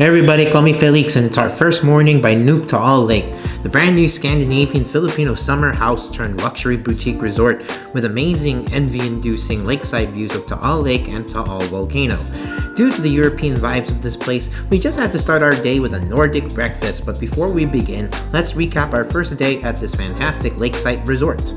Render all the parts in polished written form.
Hey everybody, call me Felix, and it's our first morning by Nuuk Taal Lake, the brand new Scandinavian Filipino summer house turned luxury boutique resort with amazing envy-inducing lakeside views of Taal Lake and Taal Volcano. Due to the European vibes of this place, we just had to start our day with a Nordic breakfast, but before we begin, let's recap our first day at this fantastic lakeside resort.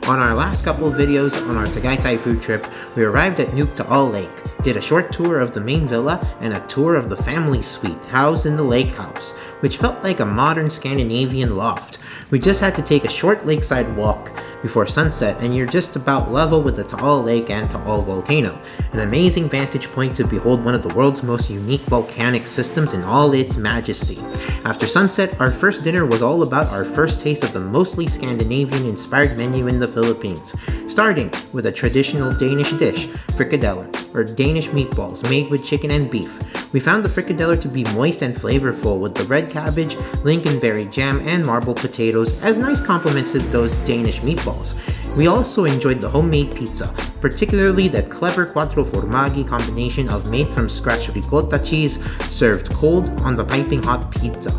On our last couple of videos on our Tagaytay food trip, we arrived at Nuuk Taal Lake, did a short tour of the main villa, and a tour of the family suite housed in the Lakehouse, which felt like a modern Scandinavian loft. We just had to take a short lakeside walk before sunset, and you're just about level with the Taal Lake and Taal Volcano, an amazing vantage point to behold one of the world's most unique volcanic systems in all its majesty. After sunset, our first dinner was all about our first taste of the mostly Scandinavian-inspired menu in the Philippines, starting with a traditional Danish dish, frikadeller, or Danish meatballs made with chicken and beef. We found the frikadeller to be moist and flavorful with the red cabbage, lingonberry jam, and marble potatoes as nice complements to those Danish meatballs. We also enjoyed the homemade pizza, particularly that clever quattro formaggi combination of made-from-scratch ricotta cheese served cold on the piping hot pizza.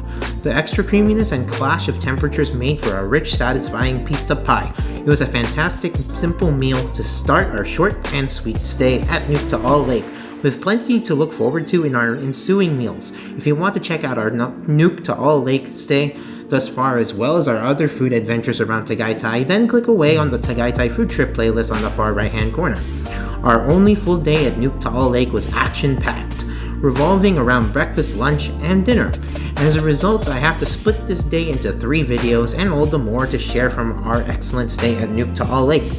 The extra creaminess and clash of temperatures made for a rich, satisfying pizza pie. It was a fantastic, simple meal to start our short and sweet stay at Nuuk Taal Lake, with plenty to look forward to in our ensuing meals. If you want to check out our Nuuk Taal Lake stay thus far, as well as our other food adventures around Tagaytay, then click away on the Tagaytay food trip playlist on the far right hand corner. Our only full day at Nuuk Taal Lake was action-packed, revolving around breakfast, lunch, and dinner. As a result, I have to split this day into 3 videos and all the more to share from our excellent stay at Nuuk Taal Lake.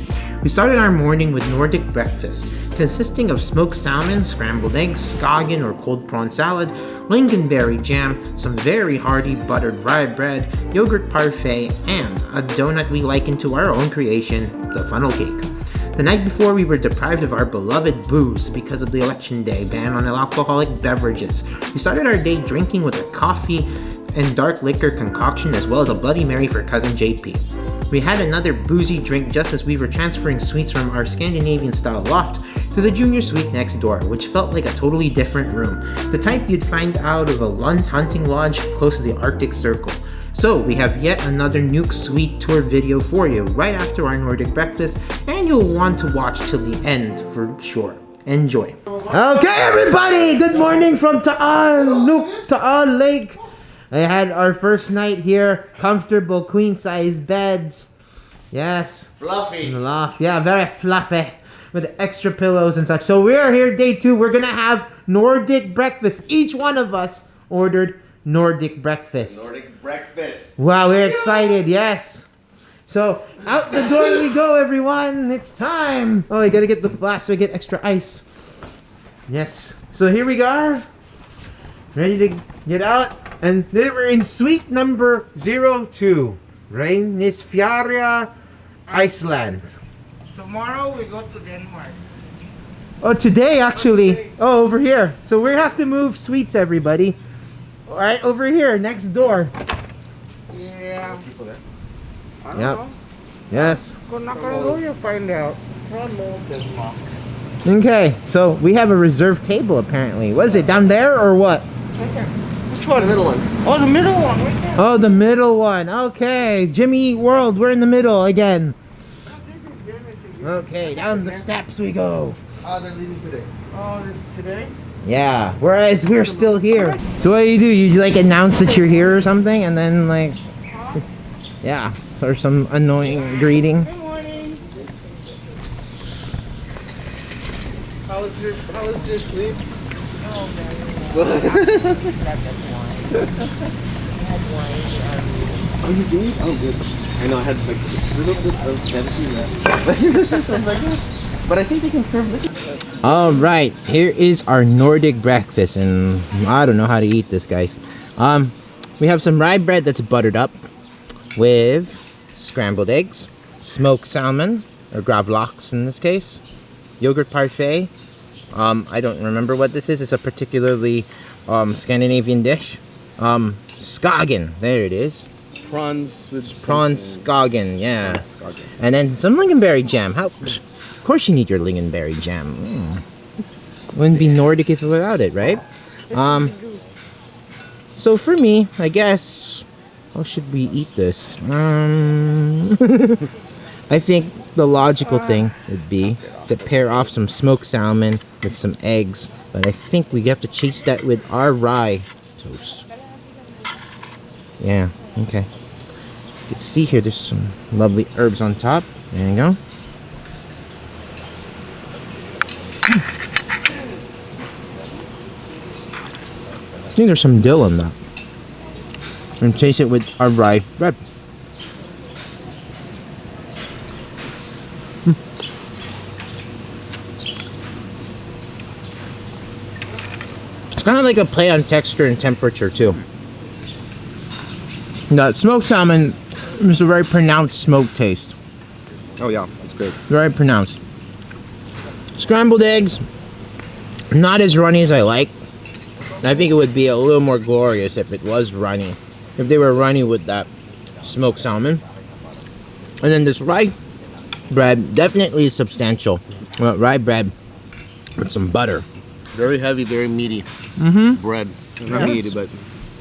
We started our morning with Nordic Breakfast, consisting of smoked salmon, scrambled eggs, Skagen or cold prawn salad, lingonberry jam, some very hearty buttered rye bread, yogurt parfait, and a donut we likened to our own creation, the funnel cake. The night before, we were deprived of our beloved booze because of the election day ban on alcoholic beverages. We started our day drinking with a coffee and dark liquor concoction, as well as a Bloody Mary for cousin JP. We had another boozy drink just as we were transferring suites from our Scandinavian-style loft to the junior suite next door, which felt like a totally different room, the type you'd find out of a hunting lodge close to the Arctic Circle. So we have yet another Nuuk suite tour video for you right after our Nordic breakfast, and you'll want to watch till the end for sure. Enjoy. Okay everybody, good morning from Nuuk Taal Lake. I had our first night here, comfortable queen-size beds. Yes. Fluffy. Yeah, very fluffy, with extra pillows and such. So we are here day 2. We're gonna have Nordic breakfast. Each one of us ordered Nordic breakfast. Nordic breakfast. Wow, we're excited, yes. So out the door we go, everyone. It's time. Oh, I gotta get the flask so I get extra ice. Yes. So here we are, ready to get out. And then we're in suite number 02, Reynisfjara, Iceland. Tomorrow we go to Denmark. Oh, today actually. Oh, over here. So we have to move suites, everybody. All right, over here, next door. Yeah. I don't Yep. know. Yes. Kung nakalo, you find out. Okay, so we have a reserved table apparently. What is it, down there or what? Which one? The middle one. Oh, the middle one. Right there. Oh, the middle one. Okay, Jimmy Eat World, we're in the middle again. Okay, down the steps we go. Oh, they're leaving today. Oh, today? Yeah, whereas we're still here. So what do? You like announce that you're here or something, and then like, yeah, or some annoying greeting. Good morning. How was your sleep? Oh, man. Oh, you did? Oh, good. I know I had like a little bit of 70 left. But I think they can serve this. Alright, here is our Nordic breakfast, and I don't know how to eat this, guys. We have some rye bread that's buttered up with scrambled eggs, smoked salmon, or gravlax in this case, yogurt parfait. I don't remember what this is. It's a particularly Scandinavian dish. Skagen, there it is. Prawns with Skagen, yeah. Skagen. And then some lingonberry jam. Of course you need your lingonberry jam. Wouldn't be Nordic if without it, right? So for me, I guess, how should we eat this? I think the logical thing would be to pair off some smoked salmon with some eggs, but I think we have to chase that with our rye toast. Yeah, okay. You can see here, there's some lovely herbs on top. There you go. I think there's some dill in that. And chase it with our rye bread. It's kind of like a play on texture and temperature too. The smoked salmon is a very pronounced smoke taste. Oh yeah, it's good. Very pronounced. Scrambled eggs, not as runny as I like. I think it would be a little more glorious if it was runny. If they were runny with that smoked salmon. And then this rye bread, definitely substantial. Rye bread with some butter. Very heavy, very meaty bread. Not meaty, but...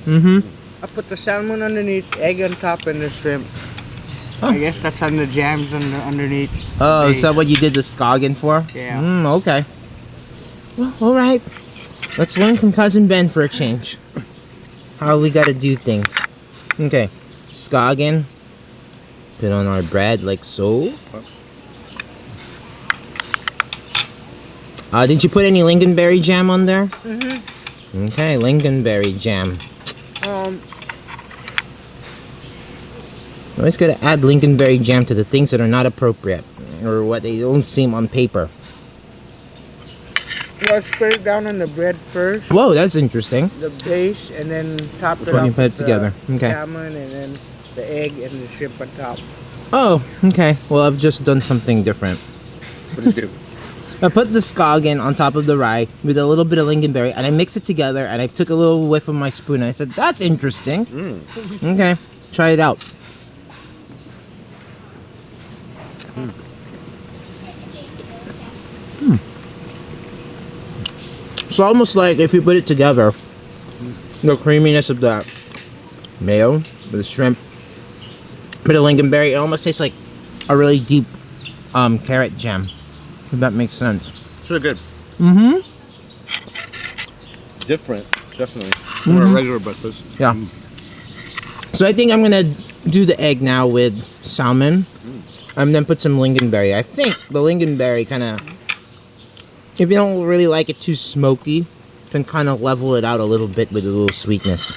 I put the salmon underneath, egg on top, and the shrimp. Oh. I guess that's on the jams underneath. Oh, is that what you did the Skagen for? Yeah. Okay. Well, alright. Let's learn from Cousin Ben for a change. How we gotta do things. Okay. Skagen. Put on our bread like so. Did you put any lingonberry jam on there? Okay, lingonberry jam. Always gotta add lingonberry jam to the things that are not appropriate. Or what they don't seem on paper. Well, spread it down on the bread first, Whoa, that's interesting. the base, and then top it When up you put it with together. the Okay. salmon, and then the egg and the shrimp on top. Oh, okay. Well, I've just done something different. What did you do? I put the Skagen on top of the rye with a little bit of lingonberry, and I mixed it together, and I took a little whiff of my spoon, and I said, that's interesting. Okay, try it out. It's almost like if you put it together, the creaminess of the mayo, the shrimp, bit of lingonberry, it almost tastes like a really deep carrot jam. If that makes sense. It's really good. Different, definitely. From a regular breakfast. Yeah. So I think I'm gonna do the egg now with salmon, and then put some lingonberry. I think the lingonberry kind of, if you don't really like it too smoky, can kind of level it out a little bit with a little sweetness.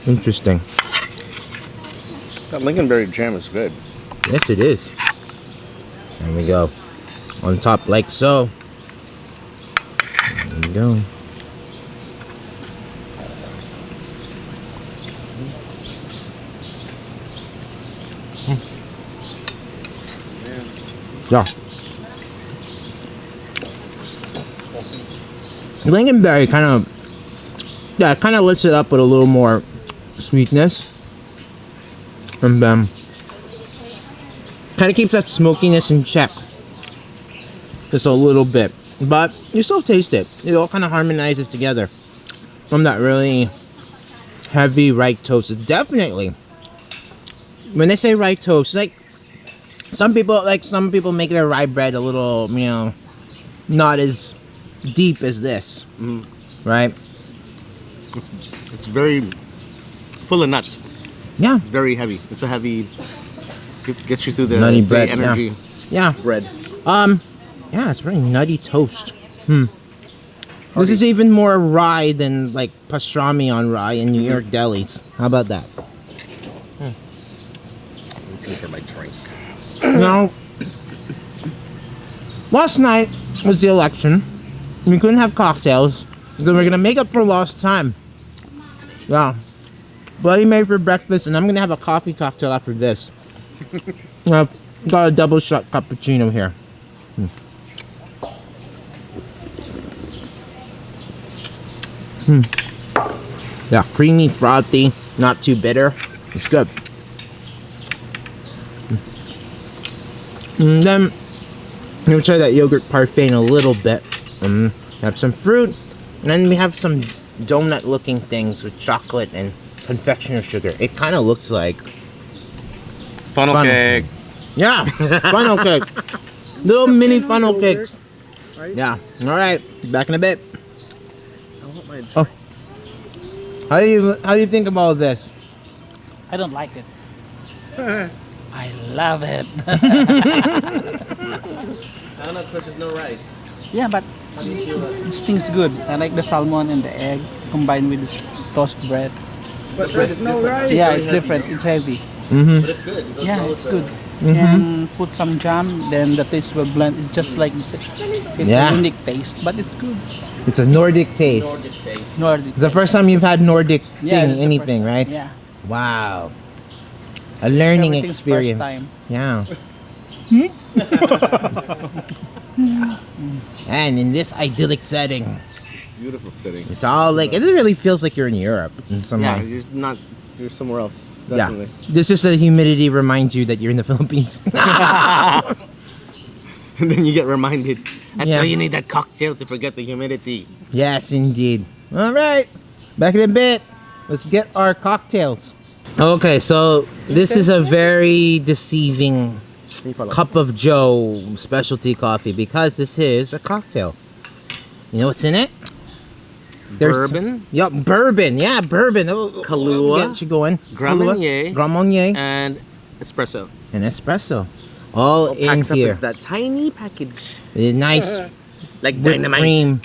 Interesting. That lingonberry jam is good. Yes, it is. There we go. On top like so. There we go. Yeah. Lingonberry kind of lifts it up with a little more sweetness, and kind of keeps that smokiness in check, just a little bit. But you still taste it. It all kind of harmonizes together from that really heavy rye toast. It's definitely, when they say rye toast, like some people make their rye bread a little, you know, not as deep as this, right? It's very full of nuts. Yeah. It's very heavy. It's a heavy, gets you through the Nutty day bread, energy Yeah. bread. Yeah, it's very nutty toast. This is even more rye than like pastrami on rye in New York delis. How about that? Let me take my drink. Now, last night was the election. We couldn't have cocktails, so we're gonna make up for lost time. Yeah. Bloody Mary for breakfast, and I'm gonna have a coffee cocktail after this. I've got a double shot cappuccino here. Yeah, creamy, frothy, not too bitter. It's good. And then I'm gonna try that yogurt parfait in a little bit. Have some fruit, and then we have some donut-looking things with chocolate and confectioner sugar. It kind of looks like Funnel cake. yeah, funnel cake. Little mini funnel cakes. Right? Yeah. All right. Back in a bit. I want my Oh. How do you think about this? I don't like it. I love it. I don't know because there's no rice. Yeah, but How do you feel about it? this thing's good. I like the salmon and the egg combined with this toast bread. But there's no rice. Yeah, it's different. It's heavy. Mm-hmm. But it's good. It goes Yeah, well it's with good. And put some jam, then the taste will blend. It's just like it's Yeah. a unique taste, but it's good. It's a Nordic taste. Nordic taste. Nordic. It's the first time you've had Nordic Yeah, thing, it's the anything, first- right? Yeah. Wow. A learning Everything's experience. first time. Yeah. And in this idyllic setting, Beautiful city. it's all like it really feels like you're in Europe in some Yeah, way. you're somewhere else. Definitely. Yeah. This just the humidity reminds you that you're in the Philippines. And then you get reminded. That's Yeah. why you need that cocktail to forget the humidity. Yes, indeed. All right. Back in a bit. Let's get our cocktails. Okay, so this is a very deceiving cup of Joe specialty coffee because this is a cocktail. You know what's in it? Bourbon, Yup, bourbon. Yeah, bourbon. Oh, Kahlua, get you going. Grand Kahlua, Marnier, Grand Marnier, and espresso. and espresso. All in Packed up here. as that tiny package. Nice Like whipped dynamite. cream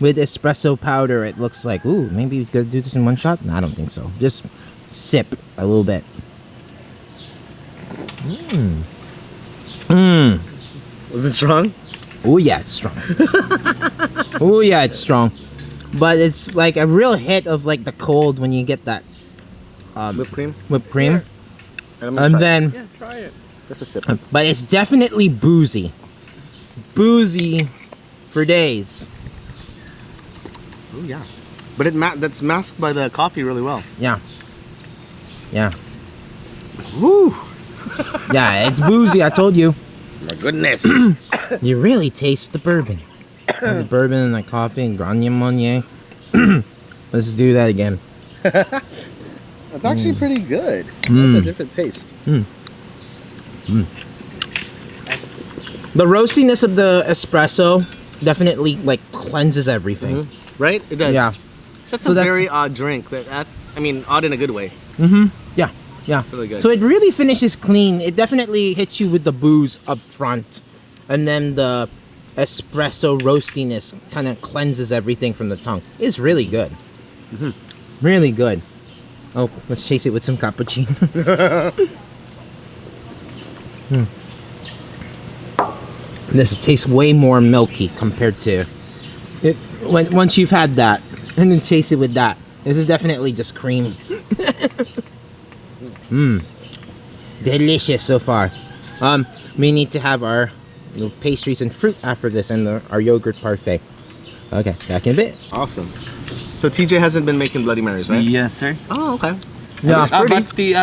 with espresso powder. It looks like, ooh, maybe we could do this in one shot. No, I don't think so. Just sip a little bit. Was it strong? Oh yeah, it's strong. Oh yeah, it's strong. But it's like a real hit of like the cold when you get that Whipped cream. whipped cream, I'm gonna and try it. then, Yeah, try it. Just a sip. but it's definitely boozy, boozy for days. Oh yeah. But that's masked by the coffee really well. Yeah, yeah, Woo! yeah. It's boozy. I told you. My goodness. You really taste the bourbon. The bourbon and the coffee and Grand Marnier. Let's do that again. It's actually pretty good. Mm. That's a different taste. The roastiness of the espresso definitely like cleanses everything. Right? It does. Yeah. That's So a that's- very odd drink. I mean, odd in a good way. Yeah. Yeah. It's really good. So it really finishes clean. It definitely hits you with the booze up front. And then the espresso roastiness kind of cleanses everything from the tongue. It's really good. Really good. Oh, let's chase it with some cappuccino. This tastes way more milky compared to it. Once you've had that, and then chase it with that. This is definitely just cream. Delicious so far. We need to have our pastries and fruit after this, and our yogurt parfait. Okay, back in a bit. Awesome. So TJ hasn't been making Bloody Marys, right? Yes, sir. Oh, okay. Yeah. Looks pretty. But the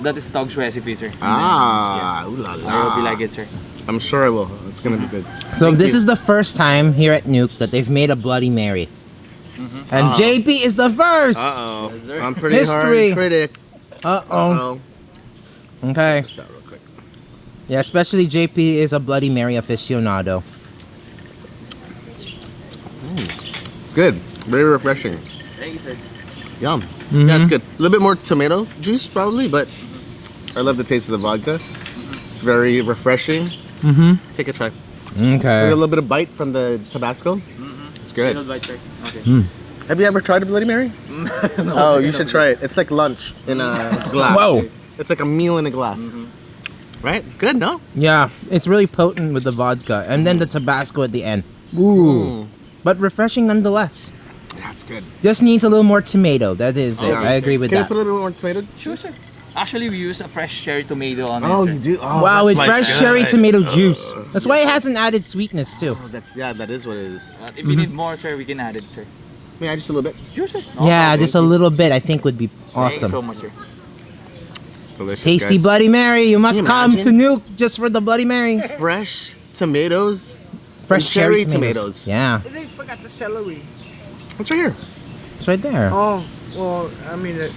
that is Tog's recipe, sir. Ah, ooh la I hope you la. like it, sir. I'm sure I will. It's gonna be good. So Thank this you. is the first time here at Nuuk that they've made a Bloody Mary. And JP is the first! Uh-oh. Yes, sir. I'm pretty History. hard critic. Uh-oh. Uh-oh. Okay. Check this out real quick. Yeah, especially JP is a Bloody Mary aficionado. It's good. Very refreshing. Thank you, sir. Yum. Yeah, it's good. A little bit more tomato juice probably, but I love the taste of the vodka. It's very refreshing. Take a try. With Okay. a little bit of bite from the Tabasco. It's good. Little bite, sir. Okay. Have you ever tried a Bloody Mary? Oh, you should try it. It's like lunch in a glass. Whoa. It's like a meal in a glass. Right? Good, no? Yeah, it's really potent with the vodka. And then the Tabasco at the end. Ooh. But refreshing nonetheless. That's good. Just needs a little more tomato. That is it. Yeah. I agree with Can you that. put a little bit more tomato? Sure, sir. Actually, we use a fresh cherry tomato on Oh, it, you sir. do? Oh, Wow, that's it's my fresh God. cherry tomato juice. That's why it has an added sweetness too. Oh, that is what it is. If you need more, sir, we can add it, sir. May I just a little bit? Sure, sir. Yeah, just a little bit I think would be Thank you so awesome. much, sir. Delicious, Tasty guys. Bloody Mary. You must Can you come to imagine? Nuuk just for the Bloody Mary. Fresh tomatoes. Fresh cherry tomatoes. tomatoes. Yeah. They forgot the celery. What's right here? It's right there. Oh, well, I mean, the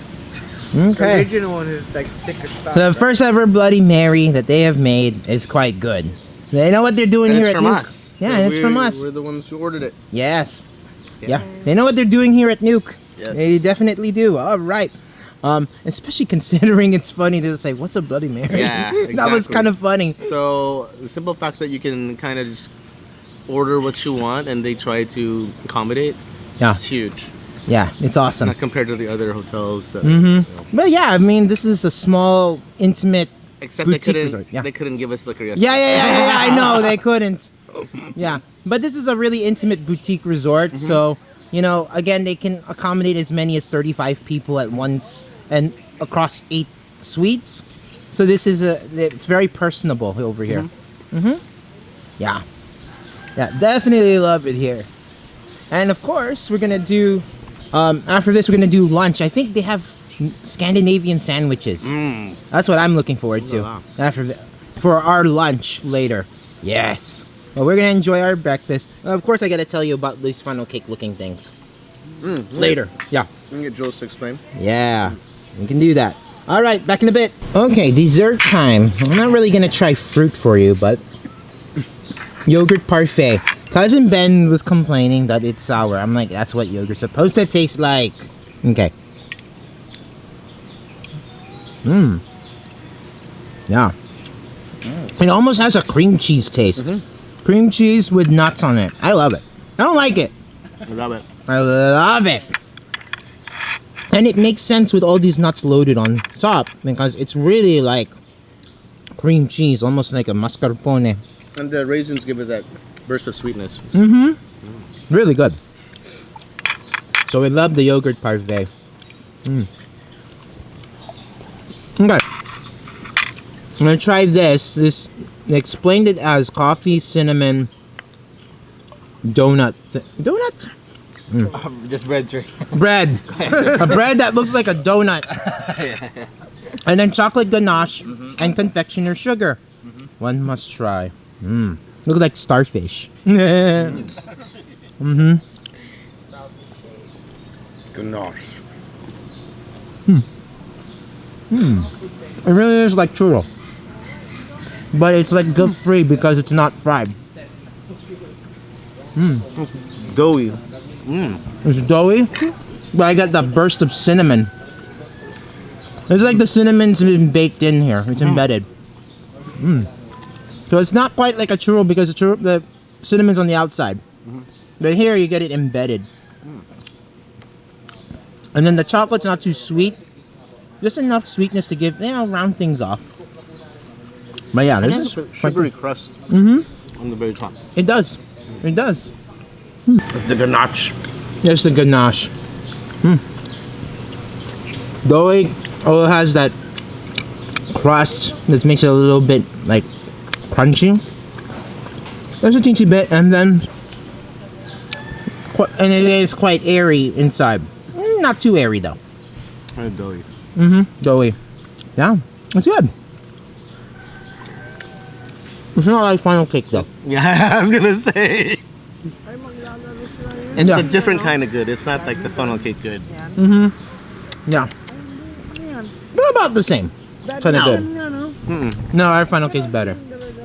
Okay. original one is like thicker stuff. So the first ever Bloody Mary that they have made is quite good. They know what they're doing And here it's at from Nuuk. us. Yeah, and it's from us. We're the ones who ordered it. Yes. Yeah. They know what they're doing here at Nuuk. Yes. They definitely do. All right. Especially considering it's funny to say, "What's a Bloody Mary?" Yeah, That was exactly. kind of funny. So the simple fact that you can kind of just order what you want and they try to accommodate, Yeah. it's huge. Yeah, it's awesome. Not compared to the other hotels. That, But yeah, I mean, this is a small, intimate. Except they Boutique couldn't. resort, yeah. They couldn't give us liquor yesterday. Yeah. I know they couldn't. Yeah, but this is a really intimate boutique resort, so you know, again, they can accommodate as many as 35 people at once and across 8 suites. So this is it's very personable over here. Yeah, definitely love it here. And of course, we're gonna do after this, we're gonna do lunch. I think they have Scandinavian sandwiches. That's what I'm looking forward to for our lunch later. Yes. Well, we're gonna enjoy our breakfast. Of course, I gotta tell you about these funnel cake looking things later. Yeah. We can get Jules to explain. Yeah. We can do that. All right, back in a bit. Okay, dessert time. I'm not really gonna try fruit for you, but yogurt parfait. Cousin Ben was complaining that it's sour. I'm like, that's what yogurt's supposed to taste like. Okay. Yeah. It almost has a cream cheese taste. Cream cheese with nuts on it. I love it. I don't like it. I love it. I love it. And it makes sense with all these nuts loaded on top because it's really like cream cheese, almost like a mascarpone. And the raisins give it that burst of sweetness. Really good. So we love the yogurt parfait. Okay. I'm gonna try this. They explained it as coffee, cinnamon, donut. Donut? Just bread, sir. Bread. A bread that looks like a donut. And then chocolate ganache and confectioner sugar. One must try. Look like starfish. Ganache. It really is like churro. But it's like guilt free because it's not fried. It's doughy. It's doughy, but I got that burst of cinnamon. It's like the cinnamon's been baked in here. It's embedded. So it's not quite like a churro because the cinnamon's on the outside. But here you get it embedded. And then the chocolate's not too sweet. Just enough sweetness to give, round things off. But yeah, this is a sugary crust Mm-hmm. on the very top. It does. It does. It's the ganache. There's the ganache. Doughy. Oh, it has that crust that makes it a little bit like crunchy. There's a teensy bit, and then and it is quite airy inside. Not too airy though. Kind of doughy. Doughy. Yeah, it's good. It's not like funnel cake though. Yeah, I was gonna say. It's Yeah. a different kind of good. It's not like the funnel cake good. Yeah. But about the same. Kind of good. No, our funnel cake's better.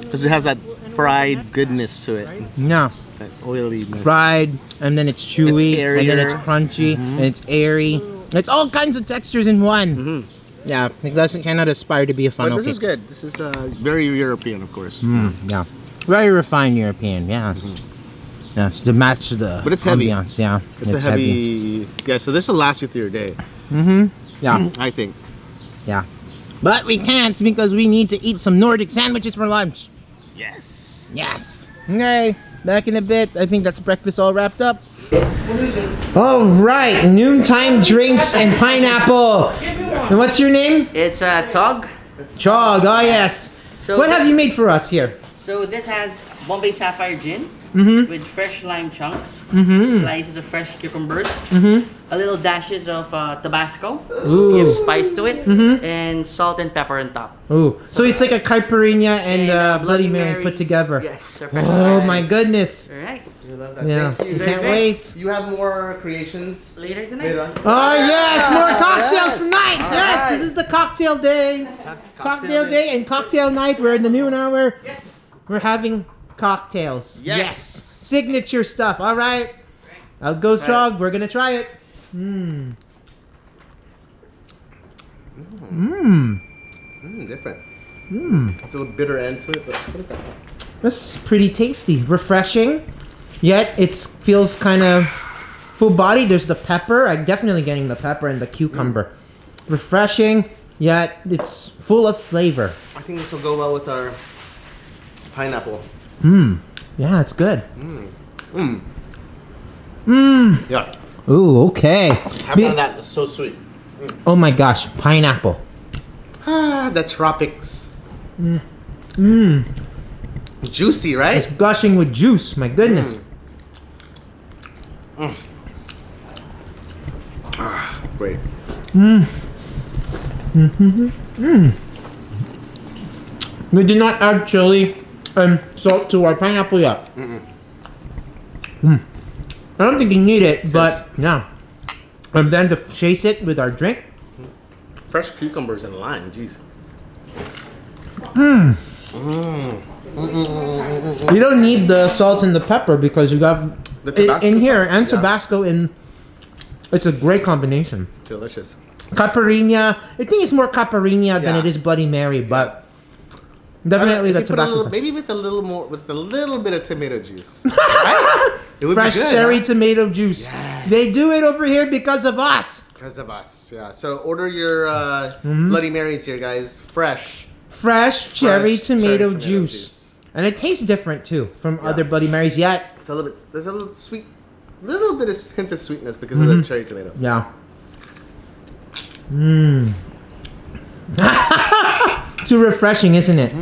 Because it has that fried goodness to it. No. That oiliness. Fried, and then it's chewy, It's and then it's airier. crunchy, and it's airy. It's all kinds of textures in one. Yeah, it cannot aspire to be a But funnel this cake. is good. This is very European, of course. Yeah, very refined European. Yeah, yes, to match the. But it's heavy. ambiance. Yeah, It's a heavy... Yeah, so this will last you through your day, Yeah, I think. yeah, but we can't because we need to eat some Nordic sandwiches for lunch. Yes. Yes. Okay, back in a bit. I think that's breakfast all wrapped up. All right, noontime drinks and pineapple. And what's your name? It's Tog. Chog. Oh yes. So What have you made for us here? So this has Bombay Sapphire Gin with fresh lime chunks, slices of fresh cucumbers, a little dashes of Tabasco to give spice to it, and salt and pepper on top. Ooh, so it's like a caipirinha and Bloody Mary put together. Yes. Oh my goodness. All right. love that. Yeah, Thank you. can't wait. You have more creations Later tonight. later on? Oh yes, more cocktails Yes. tonight. All Yes, right. this is the cocktail day. Cocktail day and cocktail night. We're in the noon hour. We're having cocktails. Yes. Signature stuff. All right. I'll go strong. We're gonna try it. Different. Mmm. It's a little bitter end to it, but what is that? That's pretty tasty. Refreshing. Yet it feels kind of full body. There's the pepper. I'm definitely getting the pepper and the cucumber. Refreshing. Yet it's full of flavor. I think this will go well with our pineapple. Yeah, it's good. Yeah. Ooh, okay. How about that? It's so sweet. Oh my gosh, pineapple. Ah, the tropics. Juicy, right? It's gushing with juice. My goodness. Great. We did not add chili and salt to our pineapple yet. I don't think you need it, but yeah. And then to chase it with our drink. Fresh cucumbers and lime, jeez. You don't need the salt and the pepper because you got The Tabasco in here sauce, and yeah. Tabasco in. It's a great combination. Delicious. Caipirinha. I think it's more caipirinha than Yeah. it is Bloody Mary, but definitely If the you put a Tabasco. little, sauce. maybe with a little more, with a little bit of tomato juice. Right? It would Fresh be good, cherry huh? tomato juice. Yes. They do it over here because of us. Because of us, yeah. So order your Bloody Marys here, guys. Fresh. Fresh cherry Fresh tomato cherry juice. And it tastes different too from other Bloody Marys. Yet, It's a little bit. There's a little sweet, little bit of hint of sweetness because of the cherry tomatoes. yeah. Too refreshing, isn't it?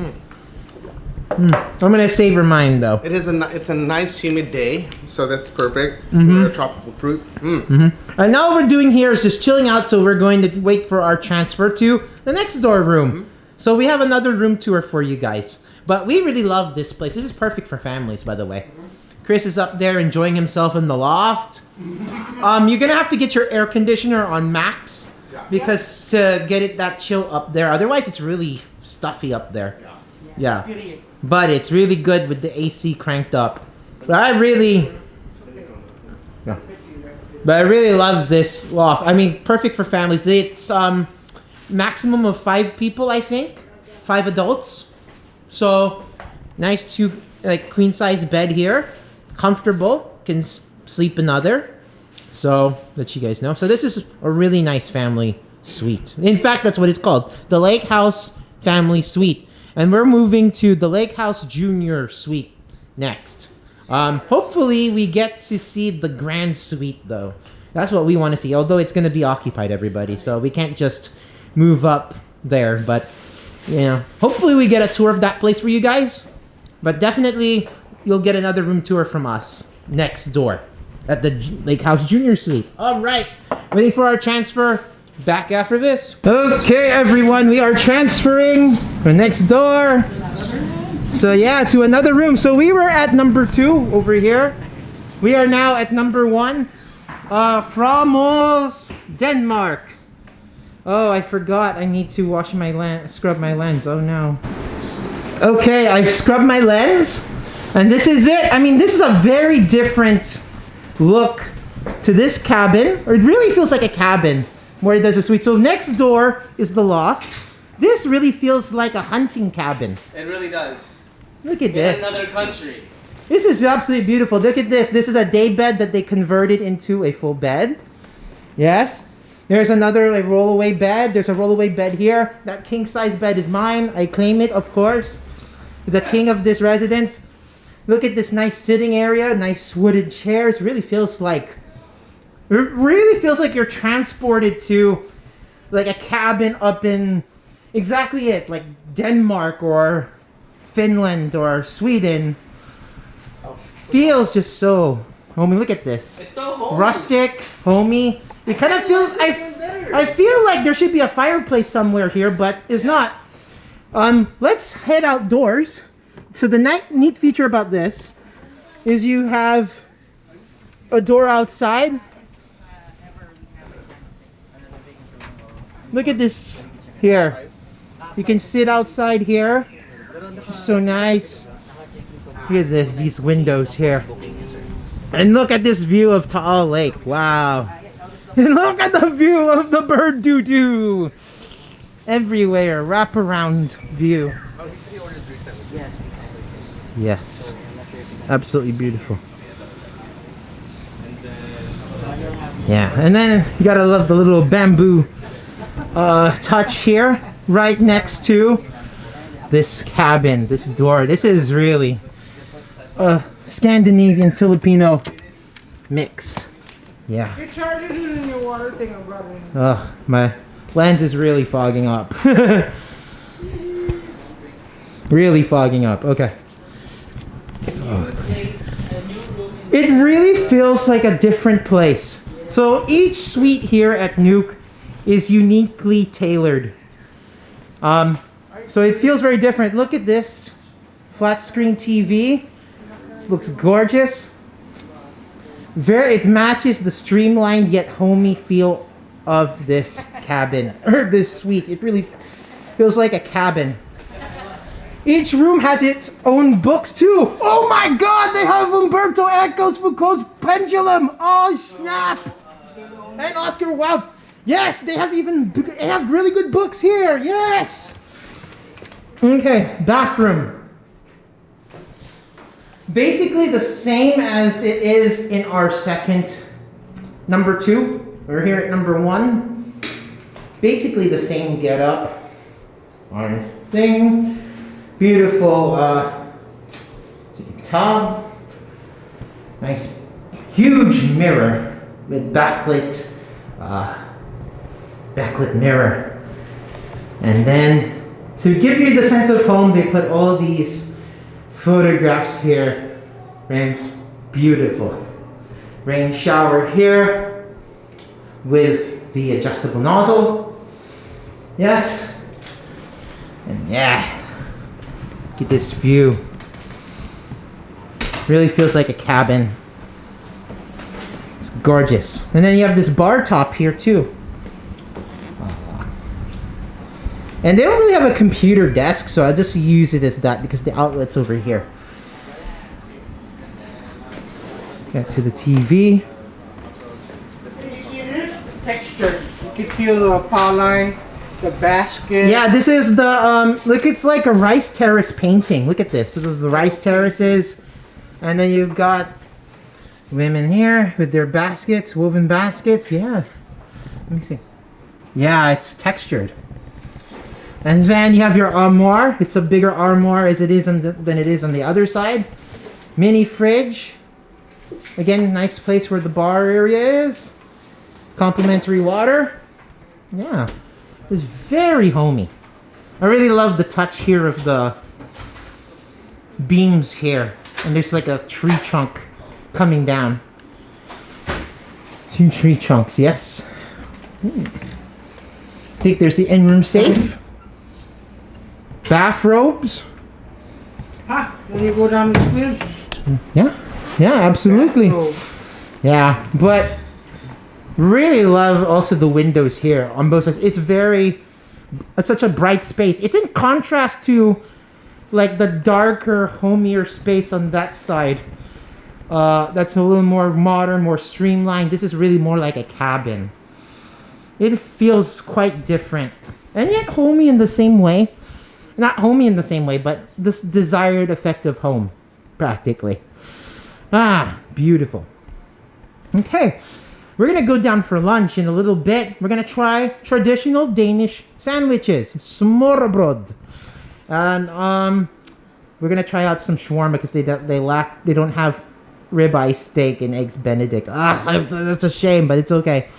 I'm gonna savor mine though. It is it's a nice humid day, so that's perfect. For a tropical fruit. And now what we're doing here is just chilling out, so we're going to wait for our transfer to the next door room. So we have another room tour for you guys. But we really love this place. This is perfect for families, by the way. Chris is up there enjoying himself in the loft. You're gonna have to get your air conditioner on max because to get it that chill up there. Otherwise, it's really stuffy up there. Yeah. But it's really good with the AC cranked up. But I really love this loft. I mean, perfect for families. It's maximum of 5 people, I think. 5 adults. So nice queen size bed here. Comfortable. Can sleep another. So let you guys know. So this is a really nice family suite. In fact, that's what it's called. The Lakehouse Family Suite. And we're moving to the Lakehouse Junior Suite next. Hopefully we get to see the Grand Suite though. That's what we want to see. Although it's going to be occupied, everybody. So we can't just move up there. But, you know, hopefully we get a tour of that place for you guys. But definitely you'll get another room tour from us next door at the Lakehouse Junior Suite. All right. Waiting for our transfer. Back after this. Okay, everyone, we are transferring to next door. So yeah, to another room. So we were at number 2 over here. We are now at number 1. From Denmark. Oh, I forgot. I need to wash my scrub my lens. Oh no. Okay, I've scrubbed my lens, and this is it. I mean, this is a very different look to this cabin. Or it really feels like a cabin. Where there's a suite. So next door is the loft. This really feels like a hunting cabin. It really does. Look at In this. another country. This is absolutely beautiful. Look at this. This is a day bed that they converted into a full bed. Yes. There's another roll-away bed. There's a roll-away bed here. That king-size bed is mine. I claim it, of course. The king of this residence. Look at this nice sitting area. Nice wooded chairs. Really feels like... It really feels like you're transported to like a cabin up in exactly it, like Denmark or Finland or Sweden. Feels just so homey. Look at this. It's so homey. Rustic, homey. It kind of feels. I feel like there should be a fireplace somewhere here, but it's not. Let's head outdoors. So the neat feature about this is you have a door outside. Look at this here. You can sit outside here. So nice. Look at this, these windows here. And look at this view of Taal Lake. Wow. And look at the view of the bird doo-doo. Everywhere, wraparound view. Yes. Absolutely beautiful. Yeah, and then you gotta love the little bamboo touch here, right next to this cabin, this door. This is really a Scandinavian Filipino mix. Yeah. You charge it in your water thing, I'm rubbing. Oh, my lens is really fogging up. Really fogging up. Okay. Oh. It really feels like a different place. So each suite here at Nuuk is uniquely tailored. So it feels very different. Look at this flat screen TV. This looks gorgeous. It matches the streamlined yet homey feel of this cabin or this suite. It really feels like a cabin. Each room has its own books too. Oh my God! They have Umberto Eco's Foucault's Pendulum. Oh snap! And Oscar Wilde. Yes, they have really good books here. Yes. Okay, bathroom. Basically the same as it is in our number 2. We're here at number 1. Basically the same getup. Our thing. Beautiful tub. Nice huge mirror with backlit mirror. And then to give you the sense of home, they put all these photographs here. It's beautiful. Rain shower here with the adjustable nozzle. Yes. And yeah. Look at this view. Really feels like a cabin. It's gorgeous. And then you have this bar top here too. And they don't really have a computer desk, so I'll just use it as that because the outlet's over here. Get to the TV. You see this texture? You can feel the power, the basket. Yeah, this is the look. It's like a rice terrace painting. Look at this. This is the rice terraces, and then you've got women here with their baskets, woven baskets. Yeah. Let me see. Yeah, it's textured. And then you have your armoire. It's a bigger armoire as it is than it is on the other side. Mini fridge. Again, nice place where the bar area is. Complimentary water. Yeah, it's very homey. I really love the touch here of the beams here. And there's like a tree trunk coming down. 2 tree trunks, yes. I think there's the in-room safe. Bathrobes. Huh? When you go down the stairs? Yeah, absolutely. Yeah, but really love also the windows here on both sides. It's such a bright space. It's in contrast to like the darker, homier space on that side. That's a little more modern, more streamlined. This is really more like a cabin. It feels quite different. And yet homey in the same way. Not homey in the same way, but this desired effect of home, practically. Ah, beautiful. Okay, we're gonna go down for lunch in a little bit. We're gonna try traditional Danish sandwiches, smørrebrød, and we're gonna try out some shawarma because they don't have ribeye steak and eggs Benedict. Ah, that's a shame, but it's okay.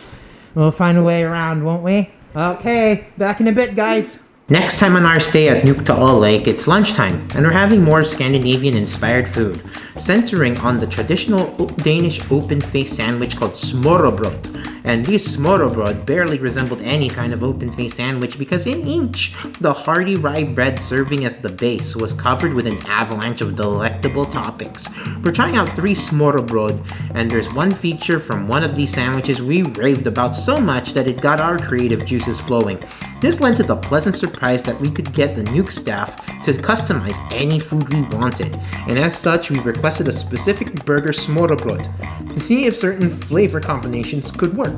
We'll find a way around, won't we? Okay, back in a bit, guys. Next time on our stay at Nuuk Taal Lake, it's lunchtime, and we're having more Scandinavian-inspired food, centering on the traditional Danish open-faced sandwich called smørrebrød. And this smørrebrød barely resembled any kind of open-faced sandwich because in each, the hearty rye bread serving as the base was covered with an avalanche of delectable toppings. We're trying out 3 smørrebrød, and there's one feature from one of these sandwiches we raved about so much that it got our creative juices flowing. This led to the pleasant surprise that we could get the Nuuk staff to customize any food we wanted, and as such we requested a specific burger smørrebrød to see if certain flavor combinations could work.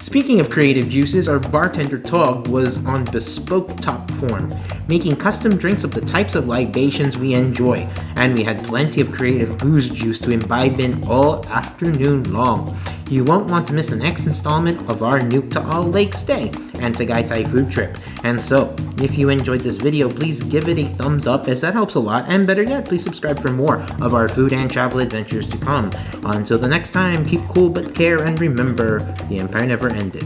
Speaking of creative juices, our bartender Tog was on bespoke top form, making custom drinks of the types of libations we enjoy, and we had plenty of creative booze juice to imbibe in all afternoon long. You won't want to miss the next installment of our Nuuk Taal Lake stay and Tagaytay food trip. And so, if you enjoyed this video, please give it a thumbs up as that helps a lot, and better yet, please subscribe for more of our food and travel adventures to come. Until the next time, keep cool but care, and remember, the empire never ended.